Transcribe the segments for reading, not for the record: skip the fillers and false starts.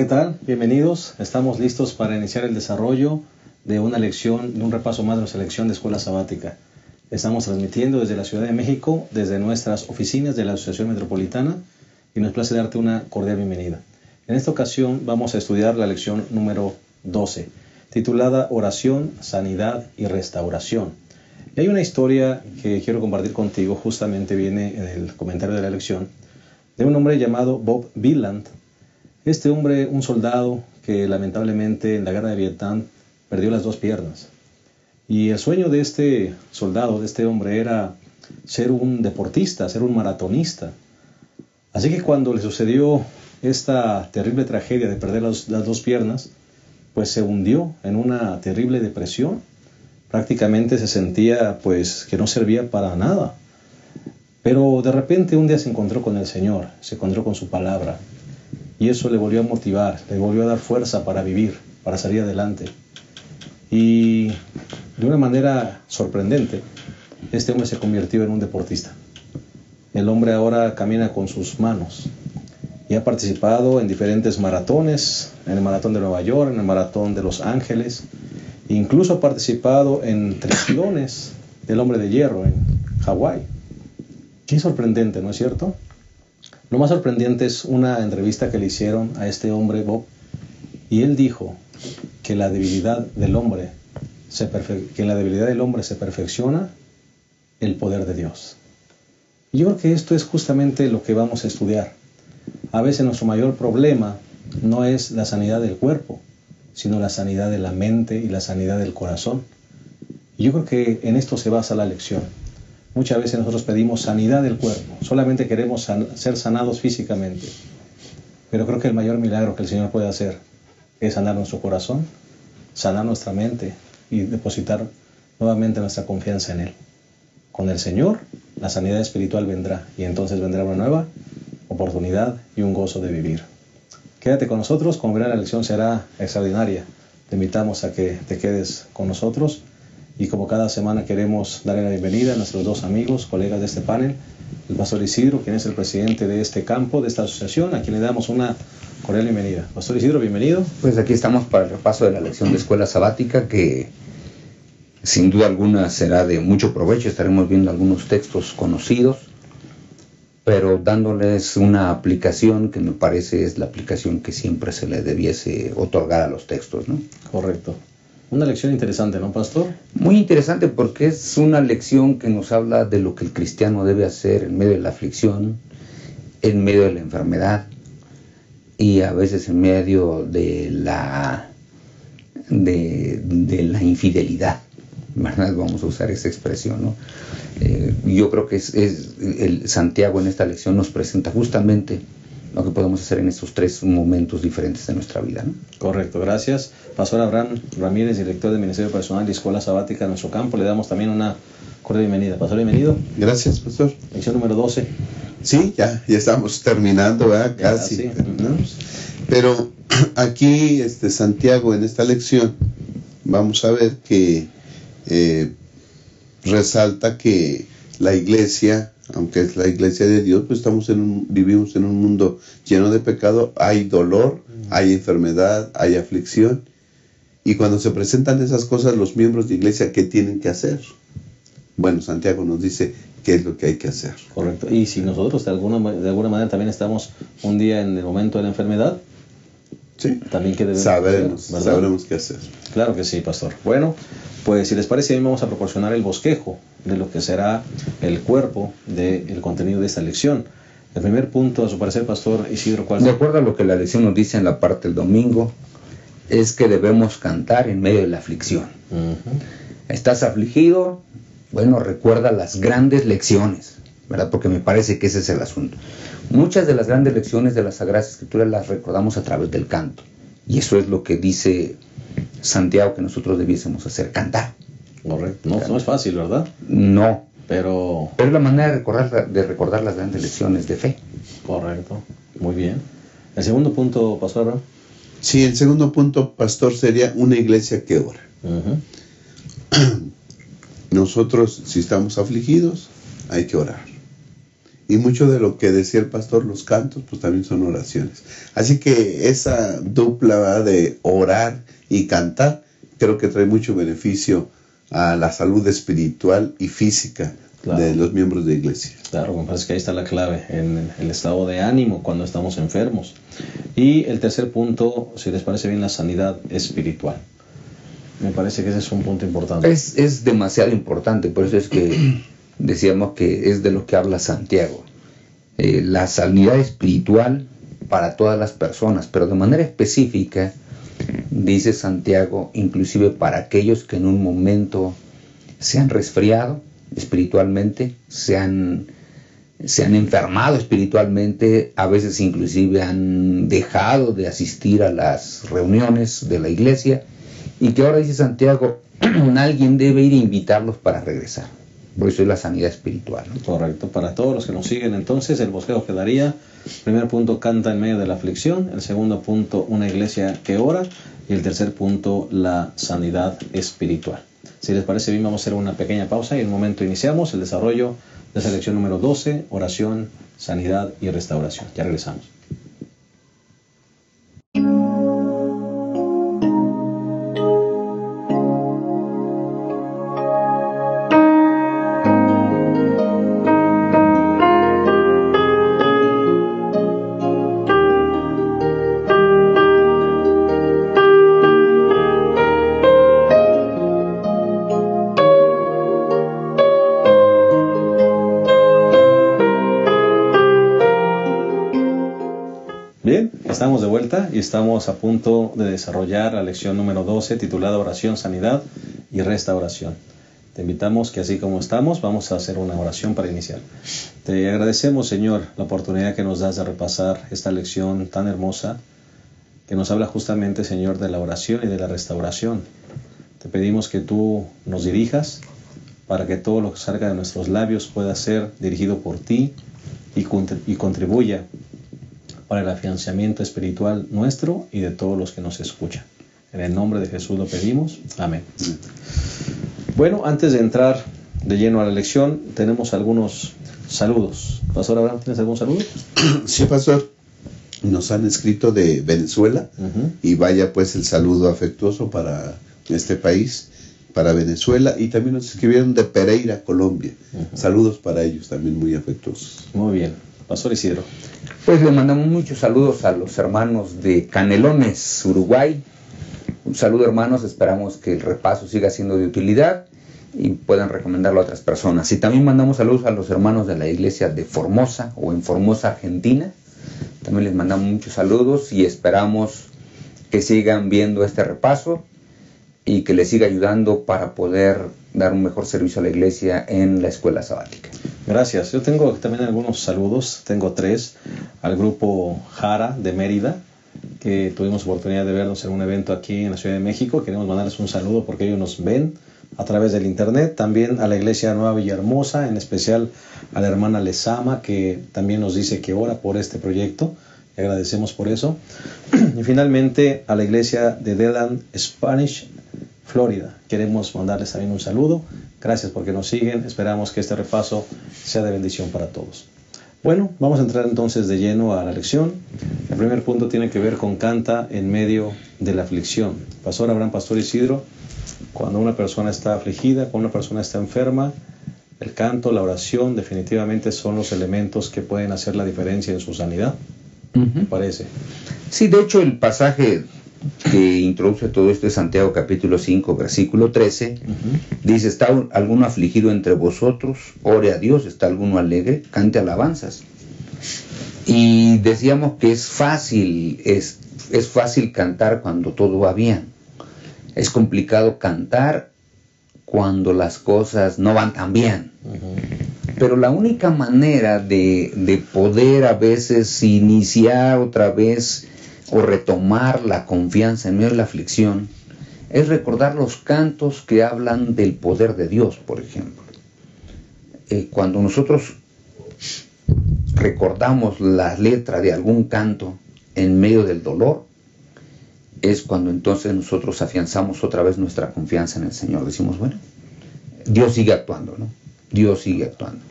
¿qué tal? Bienvenidos. Estamos listos para iniciar el desarrollo de una lección, de un repaso más de nuestra lección de escuela sabática. Estamos transmitiendo desde la Ciudad de México, desde nuestras oficinas de la Asociación Metropolitana, y nos place darte una cordial bienvenida. En esta ocasión vamos a estudiar la lección número 12, titulada Oración, Sanidad y Restauración. Y hay una historia que quiero compartir contigo, justamente viene en el comentario de la lección, de un hombre llamado Bob Wieland. Este hombre, un soldado que lamentablemente en la guerra de Vietnam perdió las dos piernas. Y el sueño de este soldado, de este hombre, era ser un deportista, ser un maratonista. Así que cuando le sucedió esta terrible tragedia de perder las dos piernas, pues se hundió en una terrible depresión. Prácticamente se sentía pues que no servía para nada. Pero de repente un día se encontró con el Señor, se encontró con su palabra. Y eso le volvió a motivar, le volvió a dar fuerza para vivir, para salir adelante. Y de una manera sorprendente, este hombre se convirtió en un deportista. El hombre ahora camina con sus manos y ha participado en diferentes maratones, en el maratón de Nueva York, en el maratón de Los Ángeles, e incluso ha participado en triatlones del hombre de hierro en Hawái. Qué sorprendente, ¿no es cierto? Lo más sorprendente es una entrevista que le hicieron a este hombre, Bob, y él dijo que la debilidad del hombre en la debilidad del hombre se perfecciona el poder de Dios. Y yo creo que esto es justamente lo que vamos a estudiar. A veces nuestro mayor problema no es la sanidad del cuerpo, sino la sanidad de la mente y la sanidad del corazón. Y yo creo que en esto se basa la lección. Muchas veces nosotros pedimos sanidad del cuerpo, solamente queremos ser sanados físicamente. Pero creo que el mayor milagro que el Señor puede hacer es sanar nuestro corazón, sanar nuestra mente y depositar nuevamente nuestra confianza en Él. Con el Señor, la sanidad espiritual vendrá y entonces vendrá una nueva oportunidad y un gozo de vivir. Quédate con nosotros, como verás la lección será extraordinaria. Te invitamos a que te quedes con nosotros. Y como cada semana queremos darle la bienvenida a nuestros dos amigos, colegas de este panel, el pastor Isidro, quien es el presidente de este campo, de esta asociación, a quien le damos una cordial bienvenida. Pastor Isidro, bienvenido. Pues aquí estamos para el repaso de la lección de escuela sabática, que sin duda alguna será de mucho provecho. Estaremos viendo algunos textos conocidos, pero dándoles una aplicación que me parece es la aplicación que siempre se le debiese otorgar a los textos, ¿no? Correcto. Una lección interesante, ¿no, pastor? Muy interesante, porque es una lección que nos habla de lo que el cristiano debe hacer en medio de la aflicción, en medio de la enfermedad y a veces en medio de la infidelidad, ¿verdad? Vamos a usar esa expresión, ¿no? Yo creo que el Santiago en esta lección nos presenta justamente lo que podemos hacer en estos tres momentos diferentes de nuestra vida, ¿no? Correcto, gracias. Pastor Abraham Ramírez, director de Ministerio Personal y Escuela Sabática en nuestro campo, le damos también una cordial bienvenida. Pastor, bienvenido. Gracias, pastor. Lección número 12. Sí, ya estamos terminando, ¿verdad? Casi. Sí. Pero aquí, Santiago, en esta lección, vamos a ver que resalta que la iglesia, aunque es la iglesia de Dios, pues vivimos en un mundo lleno de pecado, hay dolor, hay enfermedad, hay aflicción, y cuando se presentan esas cosas, los miembros de iglesia, ¿qué tienen que hacer? Bueno, Santiago nos dice qué es lo que hay que hacer. Correcto, y si nosotros de alguna manera también estamos un día en el momento de la enfermedad, sí, también qué debemos sabremos qué hacer. Claro que sí, pastor. Bueno, pues si les parece, bien vamos a proporcionar el bosquejo de lo que será el cuerpo del contenido de esta lección. El primer punto, a su parecer, pastor Isidro, ¿cuál es? De acuerdo a lo que la lección nos dice en la parte del domingo, es que debemos cantar en medio de la aflicción. ¿Estás afligido? Bueno, recuerda las grandes lecciones, ¿verdad? Porque me parece que ese es el asunto. Muchas de las grandes lecciones de las Sagradas Escrituras las recordamos a través del canto. Y eso es lo que dice Santiago que nosotros debiésemos hacer, cantar. Correcto. No es fácil, ¿verdad? No. Pero es la manera de recordar las grandes lecciones de fe. Correcto. Muy bien. El segundo punto, pastor Abraham. Sí, el segundo punto, pastor, sería una iglesia que ora. Nosotros, si estamos afligidos, hay que orar. Y mucho de lo que decía el pastor, los cantos, pues también son oraciones. Así que esa dupla, ¿verdad?, de orar y cantar, creo que trae mucho beneficio a la salud espiritual y física, claro, de los miembros de iglesia. Claro, me parece que ahí está la clave, en el estado de ánimo cuando estamos enfermos. Y el tercer punto, si les parece bien, la sanidad espiritual. Me parece que ese es un punto importante. Es demasiado importante, por eso es que decíamos que es de lo que habla Santiago. La sanidad espiritual para todas las personas, pero de manera específica, dice Santiago, inclusive para aquellos que en un momento se han resfriado espiritualmente, se han enfermado espiritualmente, a veces inclusive han dejado de asistir a las reuniones de la iglesia, y que ahora dice Santiago, alguien debe ir a invitarlos para regresar. Por eso es la sanidad espiritual, ¿no? Correcto, para todos los que nos siguen entonces el bosquejo quedaría: primer punto, canta en medio de la aflicción; el segundo punto, una iglesia que ora; y el tercer punto, la sanidad espiritual. Si les parece bien, vamos a hacer una pequeña pausa y en un momento iniciamos el desarrollo de esa lección número 12, oración, sanidad y restauración. Ya regresamos. Estamos de vuelta y estamos a punto de desarrollar la lección número 12 titulada Oración, Sanidad y Restauración. Te invitamos que así como estamos, vamos a hacer una oración para iniciar. Te agradecemos, Señor, la oportunidad que nos das de repasar esta lección tan hermosa que nos habla justamente, Señor, de la oración y de la restauración. Te pedimos que tú nos dirijas para que todo lo que salga de nuestros labios pueda ser dirigido por ti y contribuya para el afianzamiento espiritual nuestro y de todos los que nos escuchan. En el nombre de Jesús lo pedimos. Amén. Bueno, antes de entrar de lleno a la lección, tenemos algunos saludos. Pastor Abraham, ¿tienes algún saludo? Sí, pastor. Nos han escrito de Venezuela, y vaya pues el saludo afectuoso para este país, para Venezuela, y también nos escribieron de Pereira, Colombia. Saludos para ellos también muy afectuosos. Muy bien. Pastor Isidro. Pues le mandamos muchos saludos a los hermanos de Canelones, Uruguay. Un saludo, hermanos, esperamos que el repaso siga siendo de utilidad y puedan recomendarlo a otras personas. Y también mandamos saludos a los hermanos de la iglesia de Formosa o en Formosa, Argentina. También les mandamos muchos saludos y esperamos que sigan viendo este repaso y que les siga ayudando para poder dar un mejor servicio a la iglesia en la escuela sabática. Gracias. Yo tengo también algunos saludos, tengo 3, al grupo Jara de Mérida, que tuvimos oportunidad de vernos en un evento aquí en la Ciudad de México. Queremos mandarles un saludo porque ellos nos ven a través del internet. También a la iglesia Nueva Villahermosa, en especial a la hermana Lezama, que también nos dice que ora por este proyecto. Le agradecemos por eso. Y finalmente a la iglesia de Deland, Spanish, Florida. Queremos mandarles también un saludo. Gracias porque nos siguen. Esperamos que este repaso sea de bendición para todos. Bueno, vamos a entrar entonces de lleno a la lección. El primer punto tiene que ver con canta en medio de la aflicción. Pastor Abraham, Pastor Isidro, cuando una persona está afligida, cuando una persona está enferma, el canto, la oración definitivamente son los elementos que pueden hacer la diferencia en su sanidad. ¿Me parece? Sí, de hecho el pasaje que introduce todo esto es Santiago capítulo 5 versículo 13. Dice: ¿está alguno afligido entre vosotros? Ore a Dios. ¿Está alguno alegre? Cante alabanzas. Y decíamos que es fácil cantar cuando todo va bien. Es complicado cantar cuando las cosas no van tan bien. Pero la única manera de poder a veces iniciar otra vez o retomar la confianza en medio de la aflicción es recordar los cantos que hablan del poder de Dios, por ejemplo. Cuando nosotros recordamos la letra de algún canto en medio del dolor, es cuando entonces nosotros afianzamos otra vez nuestra confianza en el Señor. Decimos, bueno, Dios sigue actuando, ¿no? Dios sigue actuando.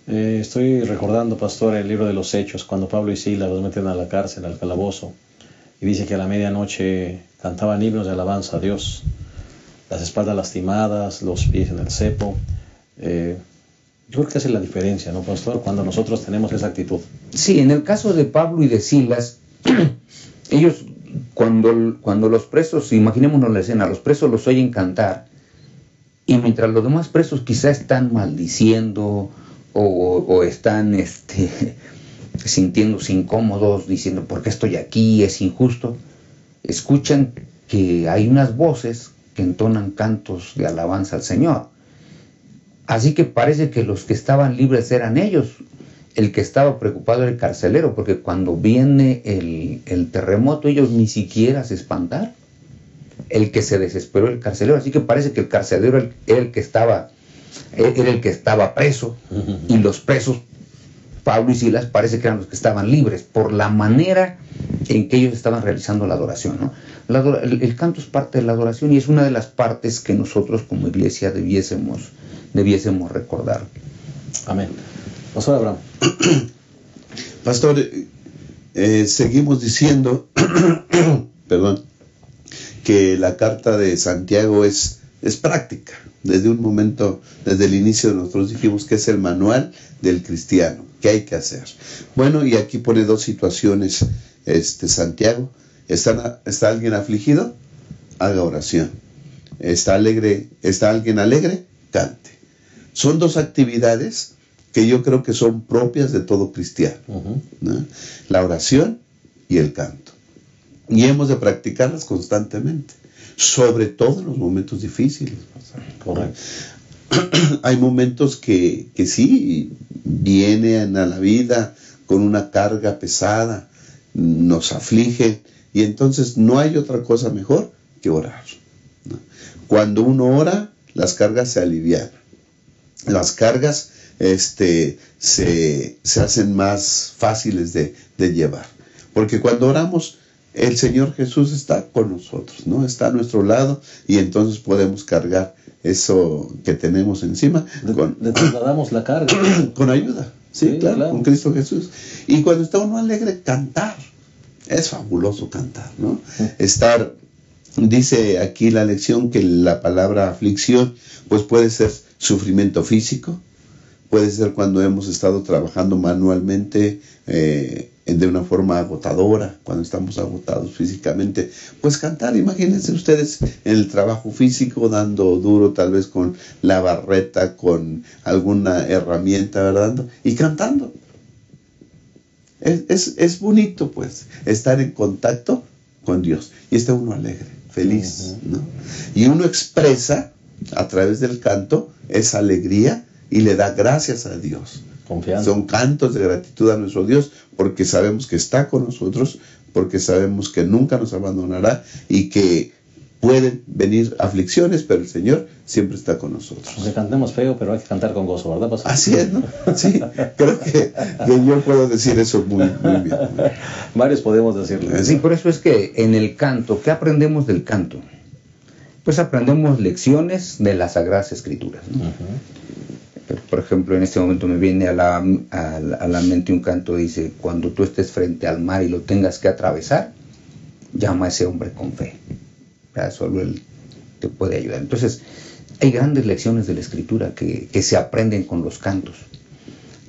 Estoy recordando, pastor, el libro de los Hechos, cuando Pablo y Silas los meten a la cárcel, al calabozo, y dice que a la medianoche cantaban himnos de alabanza a Dios, las espaldas lastimadas, los pies en el cepo. Yo creo que esa es la diferencia, ¿no, pastor? Cuando nosotros tenemos esa actitud. Sí, en el caso de Pablo y de Silas, ellos, cuando los presos, imaginémonos la escena, los presos los oyen cantar, y mientras los demás presos quizá están maldiciendo o están sintiéndose incómodos, diciendo, ¿por qué estoy aquí? Es injusto. Escuchan que hay unas voces que entonan cantos de alabanza al Señor. Así que parece que los que estaban libres eran ellos. El que estaba preocupado era el carcelero, porque cuando viene el terremoto ellos ni siquiera se espantaron. El que se desesperó el carcelero. Así que parece que el carcelero era el que estaba preso, y los presos, Pablo y Silas, parece que eran los que estaban libres por la manera en que ellos estaban realizando la adoración, ¿no? El canto es parte de la adoración y es una de las partes que nosotros como iglesia debiésemos recordar. Amén. Pastor Abraham. Pastor, seguimos diciendo perdón, que la carta de Santiago es práctica. Desde un momento, desde el inicio nosotros dijimos que es el manual del cristiano, ¿qué hay que hacer? Bueno, y aquí pone dos situaciones Santiago. ¿Está alguien afligido? Haga oración. ¿Está alguien alegre? Cante. Son dos actividades que yo creo que son propias de todo cristiano, ¿no? La oración y el canto. Y hemos de practicarlas constantemente, sobre todo en los momentos difíciles. Correcto. Hay momentos que sí vienen a la vida con una carga pesada, nos afligen, y entonces no hay otra cosa mejor que orar, ¿no? Cuando uno ora, las cargas se alivian, las cargas se hacen más fáciles de llevar, porque cuando oramos, el Señor Jesús está con nosotros, ¿no? Está a nuestro lado, y entonces podemos cargar eso que tenemos encima. Le trasladamos la carga. Con ayuda, sí, claro, con Cristo Jesús. Y cuando está uno alegre, cantar. Es fabuloso cantar, ¿no? Dice aquí la lección que la palabra aflicción, pues puede ser sufrimiento físico, puede ser cuando hemos estado trabajando manualmente de una forma agotadora, cuando estamos agotados físicamente, pues cantar. Imagínense ustedes en el trabajo físico dando duro tal vez con la barreta, con alguna herramienta, ¿verdad? Y cantando. Es bonito, pues, estar en contacto con Dios, y está uno alegre, feliz, ¿no? Y uno expresa a través del canto esa alegría y le da gracias a Dios. Confianza. Son cantos de gratitud a nuestro Dios, porque sabemos que está con nosotros, porque sabemos que nunca nos abandonará y que pueden venir aflicciones, pero el Señor siempre está con nosotros. Aunque cantemos feo, pero hay que cantar con gozo, ¿verdad, pastor? Así es, ¿no? Sí, creo que yo puedo decir eso muy bien. Varios podemos decirlo. Sí, por eso es que en el canto, ¿qué aprendemos del canto? Pues aprendemos lecciones de las Sagradas Escrituras, ¿no? Por ejemplo, en este momento me viene a la mente un canto que dice: cuando tú estés frente al mar y lo tengas que atravesar, llama a ese hombre con fe. Solo él te puede ayudar. Entonces, hay grandes lecciones de la Escritura que se aprenden con los cantos.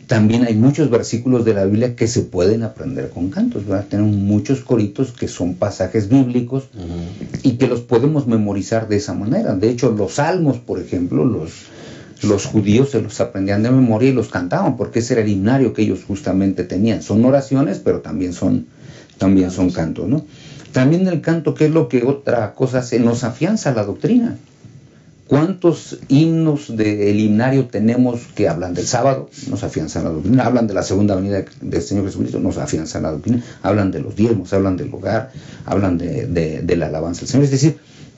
También hay muchos versículos de la Biblia que se pueden aprender con cantos, ¿verdad? Tenemos muchos coritos que son pasajes bíblicos y que los podemos memorizar de esa manera. De hecho, los salmos, por ejemplo, los judíos se los aprendían de memoria y los cantaban, porque ese era el himnario que ellos justamente tenían. Son oraciones, pero también son cantos, ¿no? También el canto, que es lo que otra cosa hace, nos afianza la doctrina. ¿Cuántos himnos del himnario tenemos que hablan del sábado? Nos afianzan la doctrina. Hablan de la segunda venida del Señor Jesucristo, nos afianzan la doctrina. Hablan de los diezmos, hablan del hogar, hablan de la alabanza al Señor. Es decir,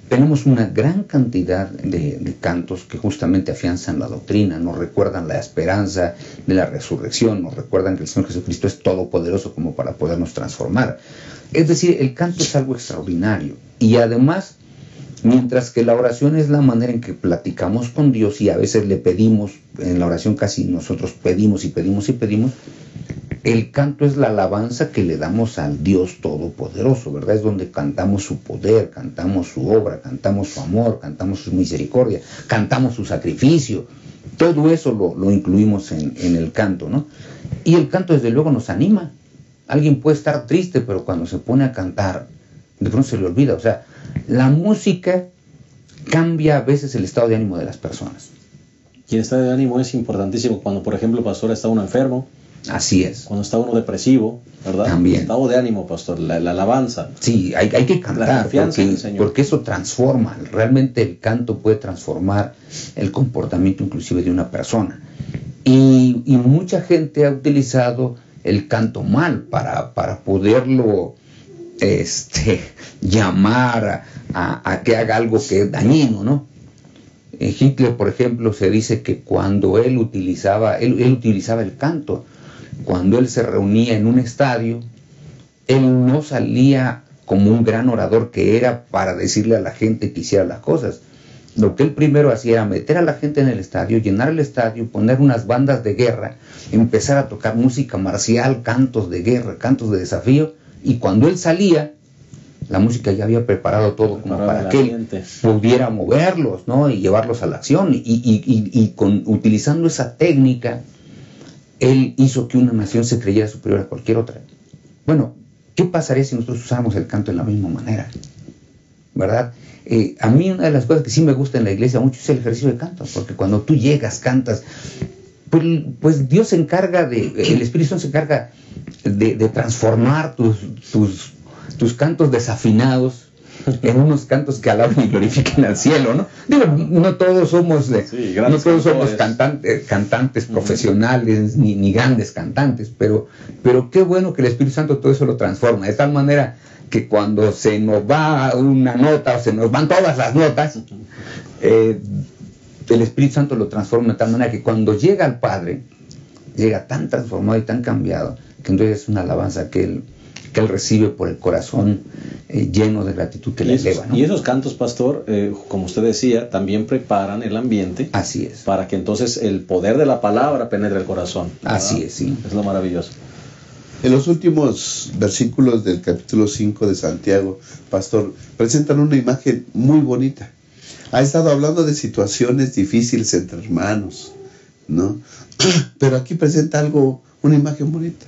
tenemos una gran cantidad de cantos que justamente afianzan la doctrina, nos recuerdan la esperanza de la resurrección, nos recuerdan que el Señor Jesucristo es todopoderoso como para podernos transformar. Es decir, el canto es algo extraordinario, y además Mientras que la oración es la manera en que platicamos con Dios, y a veces le pedimos, en la oración casi nosotros pedimos y pedimos y pedimos. El canto es la alabanza que le damos al Dios Todopoderoso, ¿verdad? Es donde cantamos su poder, cantamos su obra, cantamos su amor, cantamos su misericordia, cantamos su sacrificio. Todo eso lo incluimos en el canto, ¿no? Y el canto desde luego nos anima. Alguien puede estar triste, pero cuando se pone a cantar, de pronto se le olvida. O sea, la música cambia a veces el estado de ánimo de las personas. Y el estado de ánimo es importantísimo cuando, por ejemplo, pastor, está uno enfermo. Así es. Cuando está uno depresivo, ¿verdad? También. El estado de ánimo, pastor, la alabanza. Sí, hay que cantar, la confianza en el Señor. Porque eso transforma. Realmente el canto puede transformar el comportamiento inclusive de una persona. Y mucha gente ha utilizado el canto mal para poderlo llamar a que haga algo que es dañino, ¿no? Hitler, por ejemplo, se dice que cuando él utilizaba el canto, cuando él se reunía en un estadio, él no salía como un gran orador que era para decirle a la gente que hiciera las cosas. Lo que él primero hacía era meter a la gente en el estadio, llenar el estadio, poner unas bandas de guerra, empezar a tocar música marcial, cantos de guerra, cantos de desafío, y cuando él salía, la música ya había preparado todo como para que él pudiera moverlos, ¿no? Y llevarlos a la acción. Y utilizando esa técnica, él hizo que una nación se creyera superior a cualquier otra. Bueno, ¿qué pasaría si nosotros usáramos el canto de la misma manera? ¿Verdad? A mí una de las cosas que sí me gusta en la iglesia mucho es el ejercicio de canto, porque cuando tú llegas, cantas, pues Dios se encarga el Espíritu Santo se encarga de transformar tus cantos desafinados en unos cantos que alaban y glorifiquen al cielo, ¿no? Digo, no todos somos cantantes profesionales ni grandes cantantes, pero qué bueno que el Espíritu Santo todo eso lo transforma, de tal manera que cuando se nos va una nota o se nos van todas las notas, el Espíritu Santo lo transforma de tal manera que cuando llega al Padre, llega tan transformado y tan cambiado, que entonces es una alabanza que él recibe por el corazón lleno de gratitud que le eleva, ¿no? Y esos cantos, pastor, como usted decía, también preparan el ambiente. Así es. Para que entonces el poder de la palabra penetre el corazón, ¿verdad? Así es, sí. Es lo maravilloso. En los últimos versículos del capítulo 5 de Santiago, pastor, presentan una imagen muy bonita. Ha estado hablando de situaciones difíciles entre hermanos, ¿no? Pero aquí presenta una imagen bonita,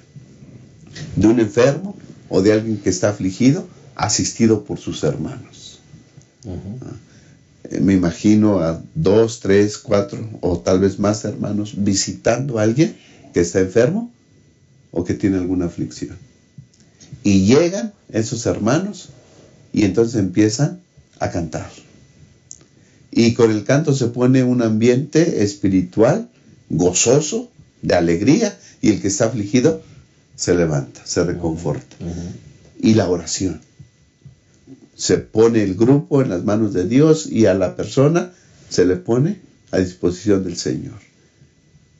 de un enfermo o de alguien que está afligido, asistido por sus hermanos. Me imagino a 2, 3, 4 o tal vez más hermanos visitando a alguien que está enfermo o que tiene alguna aflicción. Y llegan esos hermanos y entonces empiezan a cantar. Y con el canto se pone un ambiente espiritual, gozoso, de alegría, y el que está afligido se levanta, se reconforta. Y la oración. Se pone el grupo en las manos de Dios y a la persona se le pone a disposición del Señor.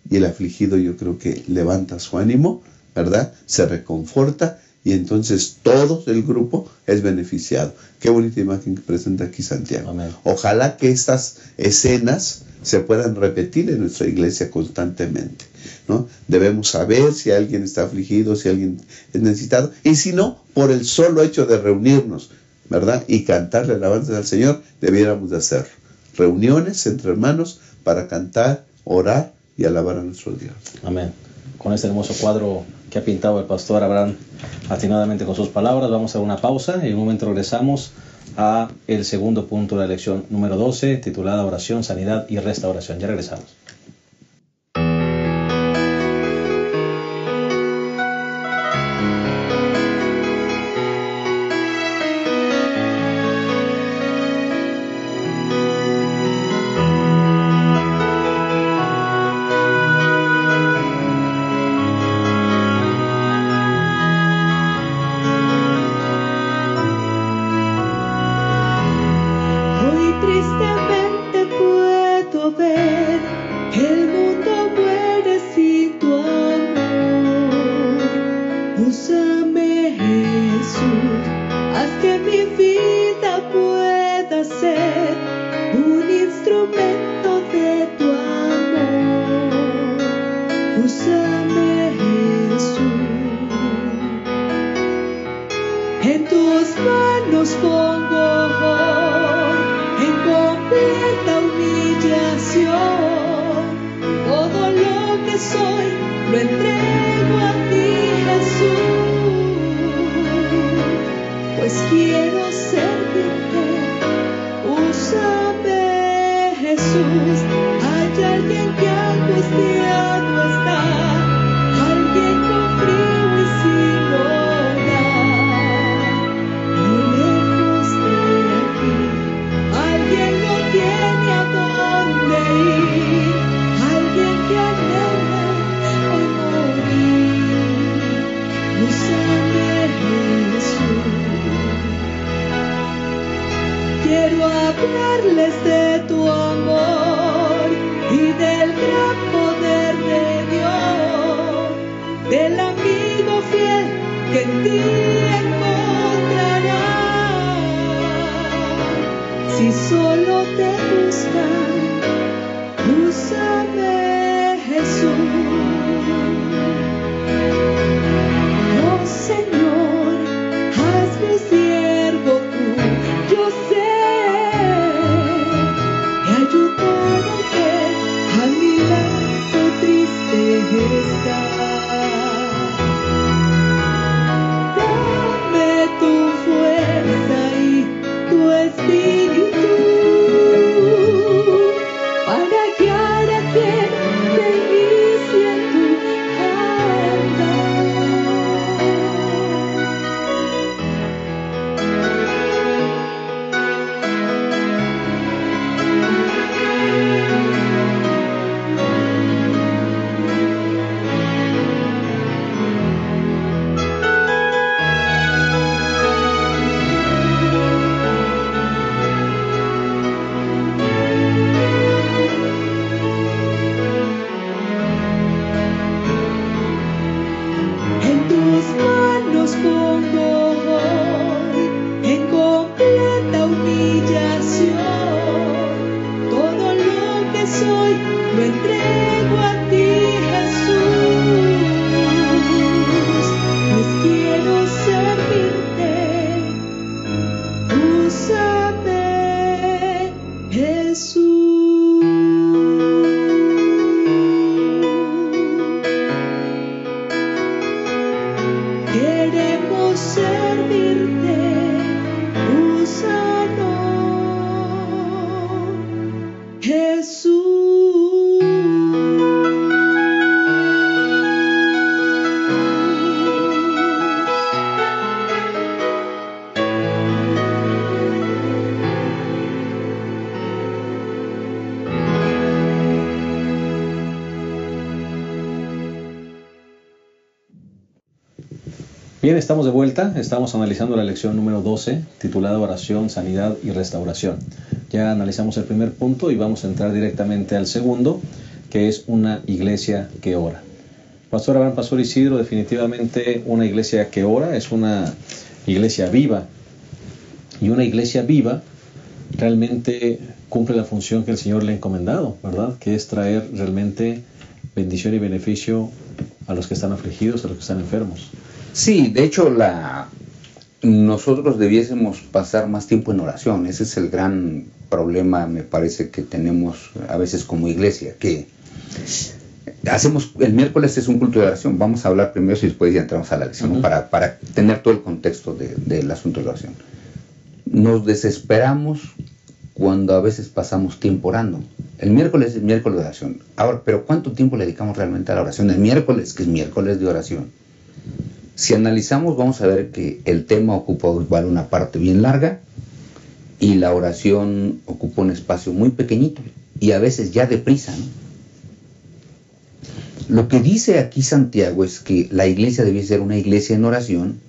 Y el afligido, yo creo que levanta su ánimo, ¿verdad? Se reconforta y entonces todo el grupo es beneficiado. Qué bonita imagen que presenta aquí Santiago. Amén. Ojalá que estas escenas se puedan repetir en nuestra iglesia constantemente, ¿no? Debemos saber si alguien está afligido, si alguien es necesitado, y si no, por el solo hecho de reunirnos, ¿verdad? Y cantarle alabanzas al Señor, debiéramos de hacerlo. Reuniones entre hermanos para cantar, orar y alabar a nuestro Dios. Amén. Con este hermoso cuadro que ha pintado el pastor Abraham atinadamente con sus palabras, vamos a una pausa y en un momento regresamos a el segundo punto de la lección número 12, titulada Oración, Sanidad y Restauración. Ya regresamos. Hoy tristemente puedo ver que el mundo muere sin tu amor. Úsame, Jesús, haz que mi vida pueda ser lo entrego a ti, Jesús, pues quiero servirte. Úsame, Jesús. Hay alguien que angustiado está, alguien con frío y sin hogar, muy lejos de aquí. Alguien no tiene a dónde ir, alguien que anhela hoy morir. Úsame, Jesús. Quiero hablarles de tu amor y del gran poder de Dios, del amigo fiel que en ti encontrarás. Si solo te buscan, úsame, Jesús. Oh Señor, hazme siervo tú. Yo sé que ayudar a ser a mi lado triste está. Dame tu fuerza y tu espíritu para guiar a quien te inicie tu andar. En tus manos pongo hoy, en completa humillación, todo lo que soy lo entrego a ti, Jesús, pues quiero servirte. Úsame, Jesús. Queremos servirte, úsanos, Jesús. Bien, estamos de vuelta. Estamos analizando la lección número 12, titulada Oración, Sanidad y Restauración. Ya analizamos el primer punto y vamos a entrar directamente al segundo, que es una iglesia que ora. Pastor Abraham, Pastor Isidro, definitivamente una iglesia que ora es una iglesia viva. Y una iglesia viva realmente cumple la función que el Señor le ha encomendado, ¿verdad? Que es traer realmente bendición y beneficio a los que están afligidos, a los que están enfermos. Sí, de hecho nosotros debiésemos pasar más tiempo en oración. Ese es el gran problema, me parece, que tenemos a veces como iglesia, que hacemos, el miércoles es un culto de oración. Vamos a hablar primero y después ya entramos a la lección, ¿no? para tener todo el contexto del asunto de la oración. Nos desesperamos cuando a veces pasamos tiempo orando. El miércoles es miércoles de oración. Ahora, pero ¿cuánto tiempo le dedicamos realmente a la oración? El miércoles, que es miércoles de oración. Si analizamos, vamos a ver que el tema ocupa igual una parte bien larga y la oración ocupa un espacio muy pequeñito y a veces ya deprisa, ¿no? Lo que dice aquí Santiago es que la iglesia debe ser una iglesia en oración,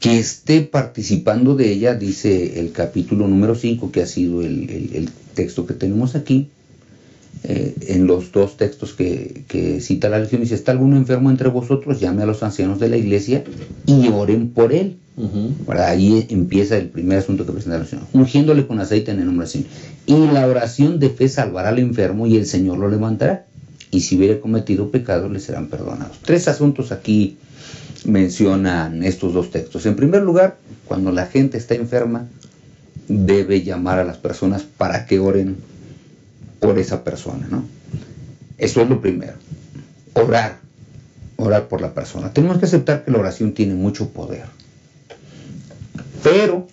que esté participando de ella, dice el capítulo número 5, que ha sido el texto que tenemos aquí. En los dos textos que cita la lección, dice: ¿está alguno enfermo entre vosotros? Llame a los ancianos de la iglesia y oren por él. Ahí empieza el primer asunto que presenta la oración: ungiéndole con aceite en el nombre del Señor. Y la oración de fe salvará al enfermo y el Señor lo levantará. Y si hubiere cometido pecados, le serán perdonados. Tres asuntos aquí mencionan estos dos textos. En primer lugar, cuando la gente está enferma, debe llamar a las personas para que oren por esa persona, ¿no? Eso es lo primero. Orar. orar por la persona. Tenemos que aceptar que la oración tiene mucho poder. Pero,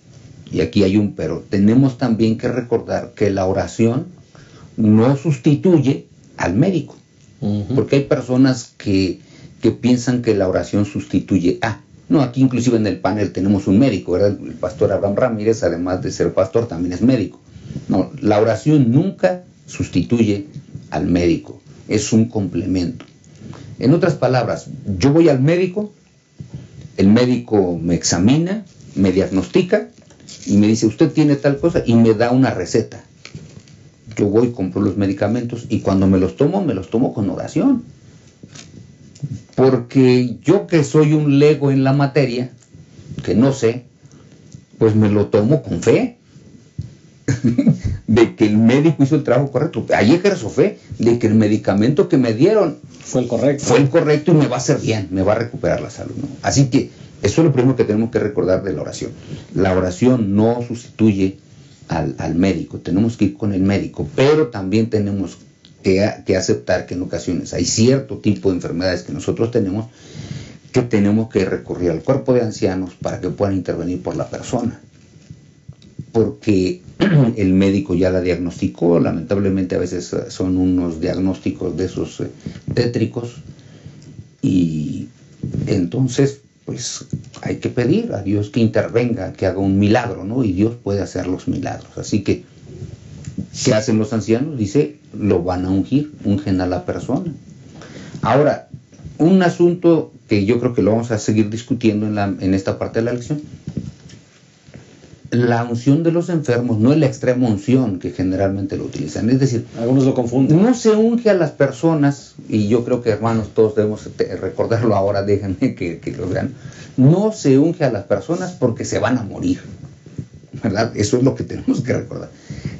y aquí hay un pero, tenemos también que recordar que la oración no sustituye al médico. Porque hay personas que piensan que la oración sustituye a... No, aquí inclusive en el panel tenemos un médico, ¿verdad? El pastor Abraham Ramírez, además de ser pastor, también es médico. No, la oración nunca sustituye al médico, es un complemento. En otras palabras, yo voy al médico, el médico me examina, me diagnostica y me dice, usted tiene tal cosa, y me da una receta. Yo voy, compro los medicamentos y cuando me los tomo con oración. Porque yo, que soy un lego en la materia, que no sé, pues me lo tomo con fe de que el médico hizo el trabajo correcto. Ahí ejerzo fe de que el medicamento que me dieron fue el correcto. Fue el correcto y me va a hacer bien, me va a recuperar la salud, ¿no? Así que eso es lo primero que tenemos que recordar de la oración. La oración no sustituye al médico, tenemos que ir con el médico, pero también tenemos que aceptar que en ocasiones hay cierto tipo de enfermedades que nosotros tenemos que tenemos que recurrir al cuerpo de ancianos para que puedan intervenir por la persona, porque el médico ya la diagnosticó. Lamentablemente a veces son unos diagnósticos de esos tétricos, y entonces pues hay que pedir a Dios que intervenga, que haga un milagro, ¿no? Y Dios puede hacer los milagros. Así que, ¿qué hacen los ancianos? Dice, lo van a ungir, ungen a la persona. Ahora, un asunto que yo creo que lo vamos a seguir discutiendo en esta parte de la lección. La unción de los enfermos no es la extrema unción que generalmente lo utilizan. Es decir, algunos lo confunden. No se unge a las personas, y yo creo que, hermanos, todos debemos recordarlo ahora, déjenme que lo vean. No se unge a las personas porque se van a morir, ¿verdad? Eso es lo que tenemos que recordar.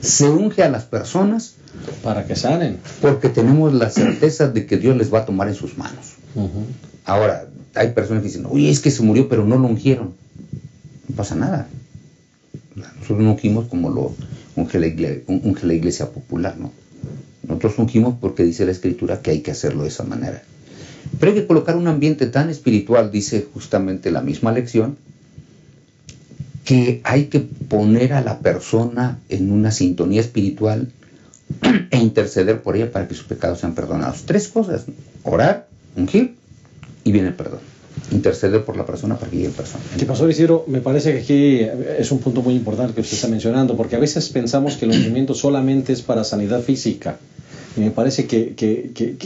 Se unge a las personas para que sanen, porque tenemos la certeza de que Dios les va a tomar en sus manos. Ahora, hay personas que dicen, oye, es que se murió pero no lo ungieron. No pasa nada. Nosotros no ungimos como lo unge la iglesia popular, ¿no? Nosotros ungimos porque dice la Escritura que hay que hacerlo de esa manera. Pero hay que colocar un ambiente tan espiritual, dice justamente la misma lección, que hay que poner a la persona en una sintonía espiritual e interceder por ella para que sus pecados sean perdonados. 3 cosas: orar, ungir y viene el perdón. Interceder por la persona para que llegue el perdón. Sí, Pastor Isidro, me parece que aquí es un punto muy importante que usted está mencionando, porque a veces pensamos que el ungimiento solamente es para sanidad física, y me parece que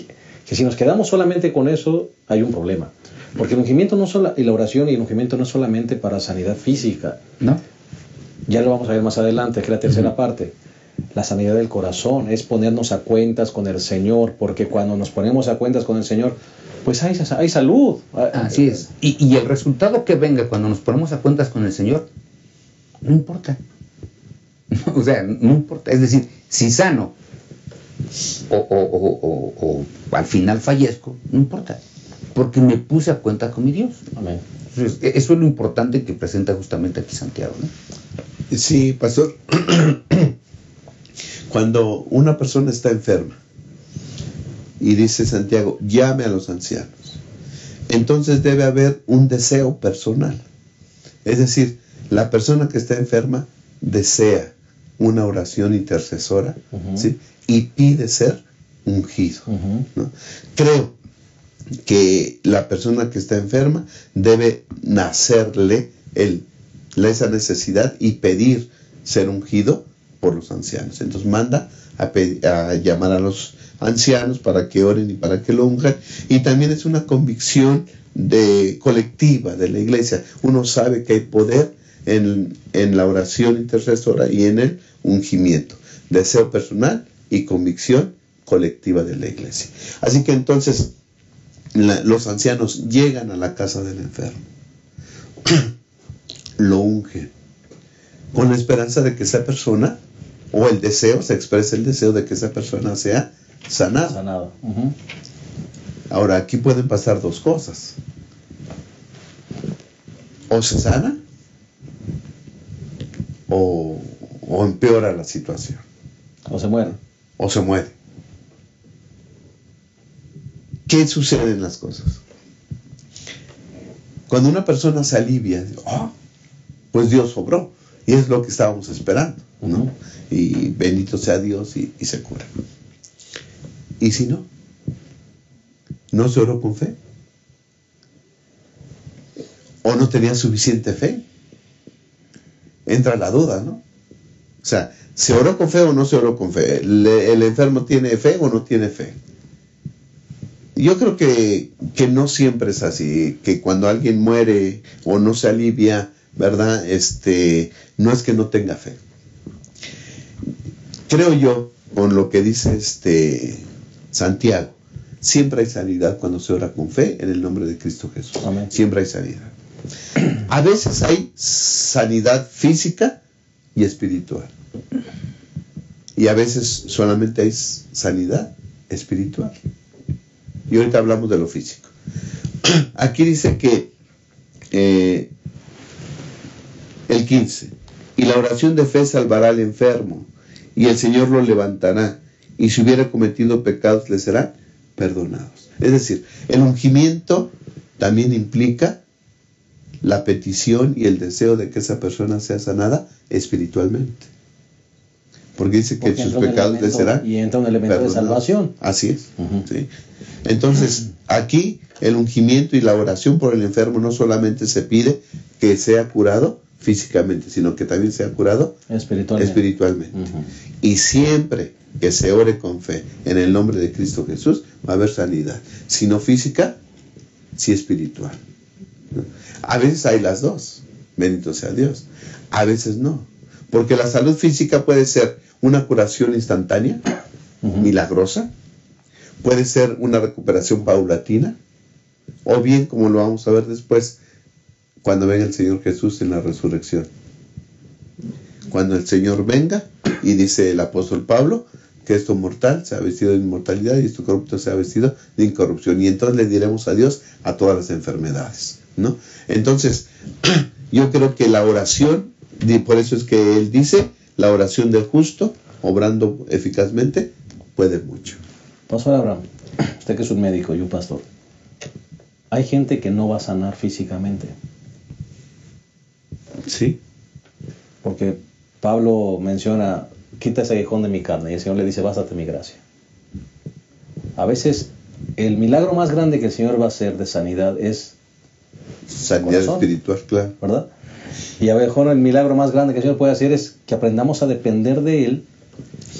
si nos quedamos solamente con eso, hay un problema. Porque el ungimiento no solo, y la oración y el ungimiento no es solamente para sanidad física. ¿No? Ya lo vamos a ver más adelante, que es la tercera parte. La sanidad del corazón es ponernos a cuentas con el Señor, porque cuando nos ponemos a cuentas con el Señor, pues hay salud. Así es. Y el resultado que venga cuando nos ponemos a cuentas con el Señor, no importa. O sea, no importa. Es decir, si sano o al final fallezco, no importa, porque me puse a cuenta con mi Dios. Amén. Entonces, eso es lo importante que presenta justamente aquí Santiago, ¿no? Sí, pastor. Cuando una persona está enferma y dice Santiago, llame a los ancianos, entonces debe haber un deseo personal. Es decir, la persona que está enferma desea una oración intercesora, ¿sí? Y pide ser ungido, ¿no? Creo que la persona que está enferma debe nacerle esa necesidad y pedir ser ungido por los ancianos. Entonces manda a llamar a los ancianos para que oren y para que lo unjan. Y también es una convicción colectiva de la iglesia. Uno sabe que hay poder en la oración intercesora y en el ungimiento. Deseo personal y convicción colectiva de la iglesia. Así que entonces los ancianos llegan a la casa del enfermo, lo ungen, con la esperanza de que esa persona, o el deseo, se exprese el deseo de que esa persona sea sanada. Ahora, aquí pueden pasar 2 cosas: o se sana o empeora la situación, o se muere. ¿Qué sucede en las cosas? Cuando una persona se alivia, pues Dios obró. Y es lo que estábamos esperando, ¿no? Y bendito sea Dios y se cura. ¿Y si no? ¿No se oró con fe? ¿O no tenía suficiente fe? Entra la duda, ¿no? O sea, ¿se oró con fe o no se oró con fe? ¿El enfermo tiene fe o no tiene fe? Yo creo que no siempre es así, que cuando alguien muere o no se alivia, ¿verdad? No es que no tenga fe. Creo yo, con lo que dice Santiago, siempre hay sanidad cuando se ora con fe en el nombre de Cristo Jesús. Amén. Siempre hay sanidad. A veces hay sanidad física y espiritual. Y a veces solamente hay sanidad espiritual. Y ahorita hablamos de lo físico. Aquí dice que el 15, y la oración de fe salvará al enfermo, y el Señor lo levantará, y si hubiera cometido pecados le serán perdonados. Es decir, el ungimiento también implica la petición y el deseo de que esa persona sea sanada espiritualmente. Porque dice que sus pecados le serán y entra un elemento perdonados. de salvación. Así es. ¿Sí? Entonces, aquí el ungimiento y la oración por el enfermo no solamente se pide que sea curado físicamente, sino que también sea curado espiritualmente. Y siempre que se ore con fe en el nombre de Cristo Jesús, va a haber sanidad. Si no física, sí espiritual. A veces hay las dos, bendito sea Dios. A veces no. Porque la salud física puede ser una curación instantánea, milagrosa, puede ser una recuperación paulatina, o bien, como lo vamos a ver después, cuando venga el Señor Jesús en la resurrección. Cuando el Señor venga, y dice el apóstol Pablo, que esto mortal se ha vestido de inmortalidad y esto corrupto se ha vestido de incorrupción. Y entonces le diremos adiós a todas las enfermedades, ¿no? Entonces, yo creo que la oración, por eso es que él dice, la oración del justo, obrando eficazmente, puede mucho. Pastor Abraham, usted que es un médico y un pastor, hay gente que no va a sanar físicamente. Sí. Porque Pablo menciona, quita ese aguijón de mi carne, y el Señor le dice, bástate mi gracia. A veces, el milagro más grande que el Señor va a hacer de sanidad es sanidad espiritual, claro. ¿Verdad? Y a lo mejor el milagro más grande que el Señor puede hacer es que aprendamos a depender de Él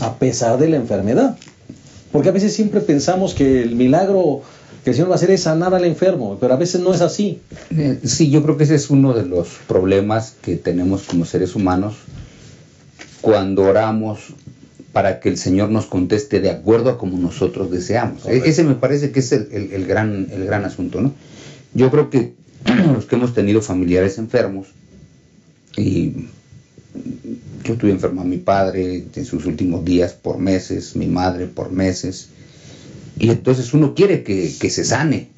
a pesar de la enfermedad. Porque a veces siempre pensamos que el milagro que el Señor va a hacer es sanar al enfermo, pero a veces no es así. Sí, yo creo que ese es uno de los problemas que tenemos como seres humanos cuando oramos para que el Señor nos conteste de acuerdo a como nosotros deseamos. Correcto. Ese me parece que es el gran asunto, ¿no? Yo creo que los que hemos tenido familiares enfermos, y yo estuve enfermo a mi padre en sus últimos días por meses, mi madre por meses, y entonces uno quiere que se sane,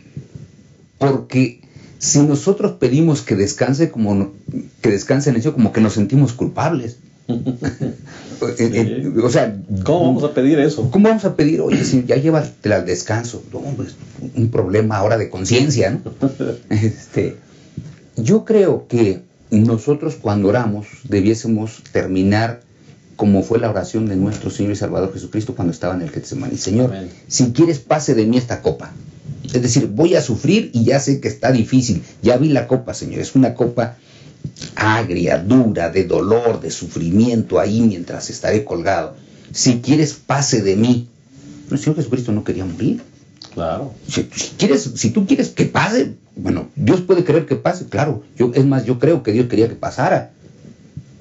porque si nosotros pedimos que descanse en eso, como que nos sentimos culpables. O sea, ¿cómo vamos a pedir eso? ¿Cómo vamos a pedir? Oye, si ya llévatela al descanso. No, pues, un problema ahora de conciencia, ¿no? Yo creo que nosotros cuando oramos debiésemos terminar como fue la oración de nuestro Señor y Salvador Jesucristo cuando estaba en el Getsemaní. Señor, amén, si quieres pase de mí esta copa. Es decir, voy a sufrir y ya sé que está difícil. Ya vi la copa, Señor. Es una copa agria, dura, de dolor, de sufrimiento ahí mientras estaré colgado. Si quieres pase de mí. Pero el Señor Jesucristo no quería morir. Claro. Si tú quieres que pase, bueno, Dios puede querer que pase, claro. Yo creo que Dios quería que pasara.